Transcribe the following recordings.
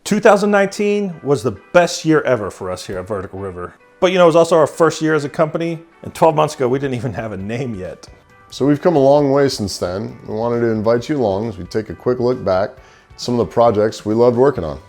2019 was the best year ever for us here at Vertical River. But you know, it was also our first year as a company, and 12 months ago, we didn't even have a name yet. So we've come a long way since then. We wanted to invite you along as we take a quick look back at some of the projects we loved working on.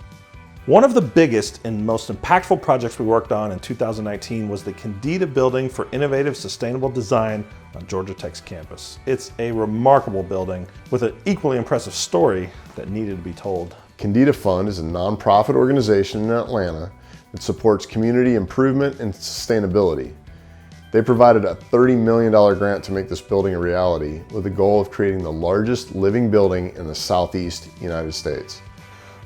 One of the biggest and most impactful projects we worked on in 2019 was the Candida Building for Innovative Sustainable Design on Georgia Tech's campus. It's a remarkable building with an equally impressive story that needed to be told. Candida Fund is a nonprofit organization in Atlanta that supports community improvement and sustainability. They provided a $30 million grant to make this building a reality with the goal of creating the largest living building in the Southeast United States.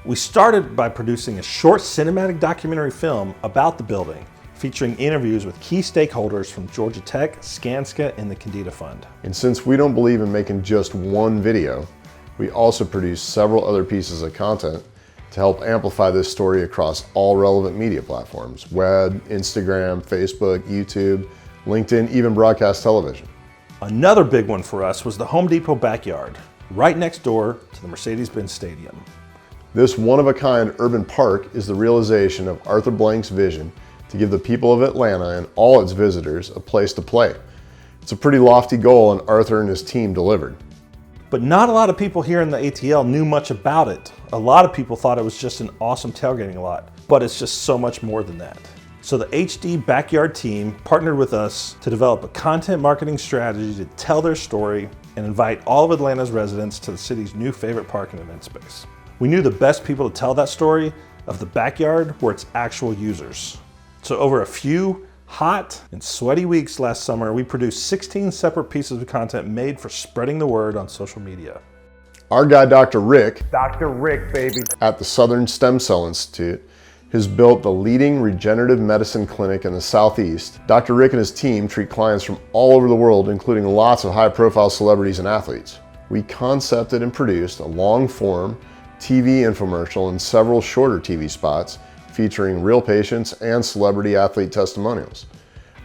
We started by producing a short cinematic documentary film about the building, featuring interviews with key stakeholders from Georgia Tech, Skanska, and the Candida Fund. And since we don't believe in making just one video, we also produced several other pieces of content to help amplify this story across all relevant media platforms: web, Instagram, Facebook, YouTube, LinkedIn, even broadcast television. Another big one for us was the Home Depot backyard, right next door to the Mercedes-Benz Stadium. This one-of-a-kind urban park is the realization of Arthur Blank's vision to give the people of Atlanta and all its visitors a place to play. It's a pretty lofty goal, and Arthur and his team delivered. But not a lot of people here in the ATL knew much about it. A lot of people thought it was just an awesome tailgating lot, but it's just so much more than that. So the HD Backyard team partnered with us to develop a content marketing strategy to tell their story and invite all of Atlanta's residents to the city's new favorite park and event space. We knew the best people to tell that story of the backyard were its actual users. So over a few hot and sweaty weeks last summer, we produced 16 separate pieces of content made for spreading the word on social media. Our guy, Dr. Rick, baby, at the Southern Stem Cell Institute, has built the leading regenerative medicine clinic in the Southeast. Dr. Rick and his team treat clients from all over the world, including lots of high-profile celebrities and athletes. We concepted and produced a long-form TV infomercial and several shorter TV spots featuring real patients and celebrity athlete testimonials.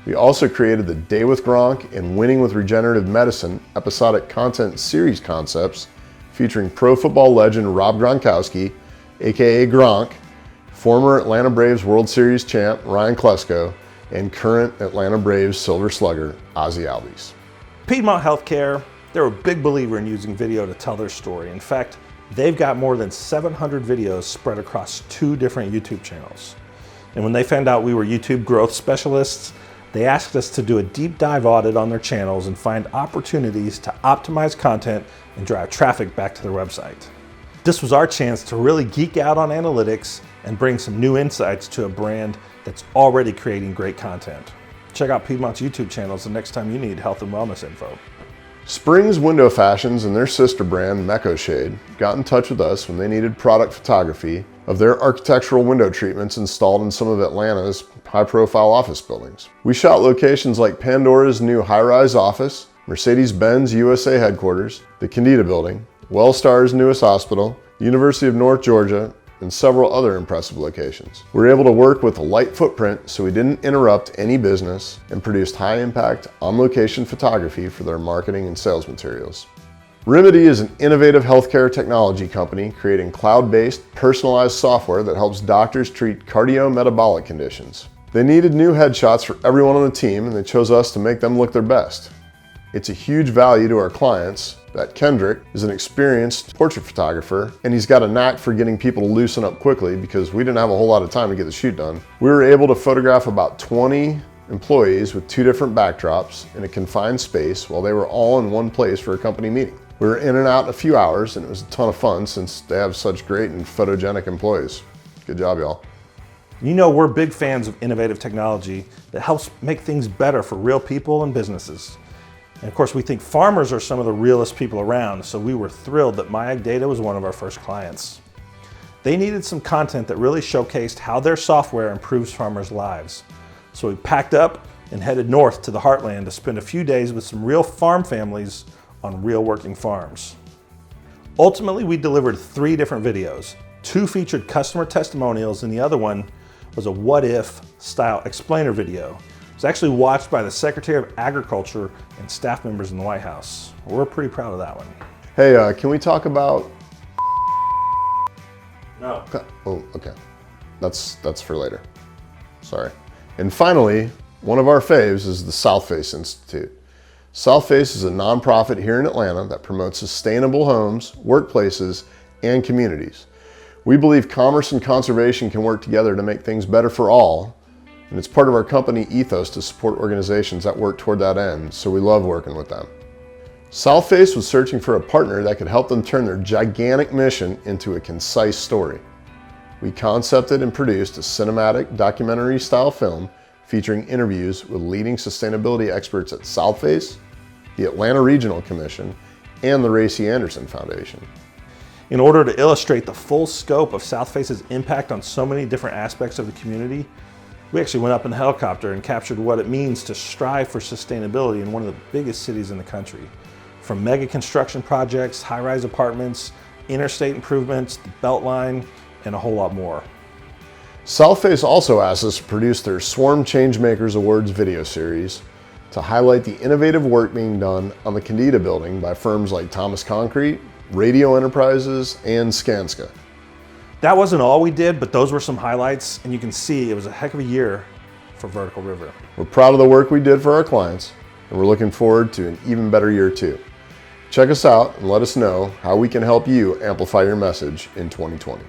We also created the Day with Gronk and Winning with Regenerative Medicine episodic content series concepts featuring pro football legend Rob Gronkowski, aka Gronk, former Atlanta Braves World Series champ Ryan Klesko, and current Atlanta Braves Silver Slugger Ozzie Albies. Piedmont Healthcare, they're a big believer in using video to tell their story. In fact, they've got more than 700 videos spread across 2 different YouTube channels. And when they found out we were YouTube growth specialists, they asked us to do a deep dive audit on their channels and find opportunities to optimize content and drive traffic back to their website. This was our chance to really geek out on analytics and bring some new insights to a brand that's already creating great content. Check out Piedmont's YouTube channels the next time you need health and wellness info. Springs Window Fashions and their sister brand, Mecca Shade, got in touch with us when they needed product photography of their architectural window treatments installed in some of Atlanta's high-profile office buildings. We shot locations like Pandora's new high-rise office, Mercedes-Benz USA headquarters, the Candida Building, Wellstar's newest hospital, University of North Georgia, and several other impressive locations. We were able to work with a light footprint so we didn't interrupt any business and produced high-impact, on-location photography for their marketing and sales materials. Rimidi is an innovative healthcare technology company creating cloud-based, personalized software that helps doctors treat cardiometabolic conditions. They needed new headshots for everyone on the team, and they chose us to make them look their best. It's a huge value to our clients that Kendrick is an experienced portrait photographer, and he's got a knack for getting people to loosen up quickly because we didn't have a whole lot of time to get the shoot done. We were able to photograph about 20 employees with 2 different backdrops in a confined space while they were all in one place for a company meeting. We were in and out in a few hours, and it was a ton of fun since they have such great and photogenic employees. Good job, y'all. You know, we're big fans of innovative technology that helps make things better for real people and businesses. And of course, we think farmers are some of the realest people around, so we were thrilled that MyAgData was one of our first clients. They needed some content that really showcased how their software improves farmers' lives. So we packed up and headed north to the heartland to spend a few days with some real farm families on real working farms. Ultimately, we delivered 3 different videos. 2 featured customer testimonials, and the other one was a what-if style explainer video. It was actually watched by the Secretary of Agriculture and staff members in the White House. We're pretty proud of that one. Hey, can we talk about No. Oh, okay. That's for later. Sorry. And finally, one of our faves is the Southface Institute. Southface is a nonprofit here in Atlanta that promotes sustainable homes, workplaces, and communities. We believe commerce and conservation can work together to make things better for all, and it's part of our company ethos to support organizations that work toward that end, so we love working with them. Southface was searching for a partner that could help them turn their gigantic mission into a concise story. We concepted and produced a cinematic documentary-style film featuring interviews with leading sustainability experts at Southface, the Atlanta Regional Commission, and the Ray C. Anderson Foundation. In order to illustrate the full scope of Southface's impact on so many different aspects of the community, we actually went up in a helicopter and captured what it means to strive for sustainability in one of the biggest cities in the country. From mega construction projects, high-rise apartments, interstate improvements, the Beltline, and a whole lot more. Southface also asked us to produce their Swarm Changemakers Awards video series to highlight the innovative work being done on the Candida Building by firms like Thomas Concrete, Radio Enterprises, and Skanska. That wasn't all we did, but those were some highlights, and you can see it was a heck of a year for Vertical River. We're proud of the work we did for our clients, and we're looking forward to an even better year too. Check us out and let us know how we can help you amplify your message in 2020.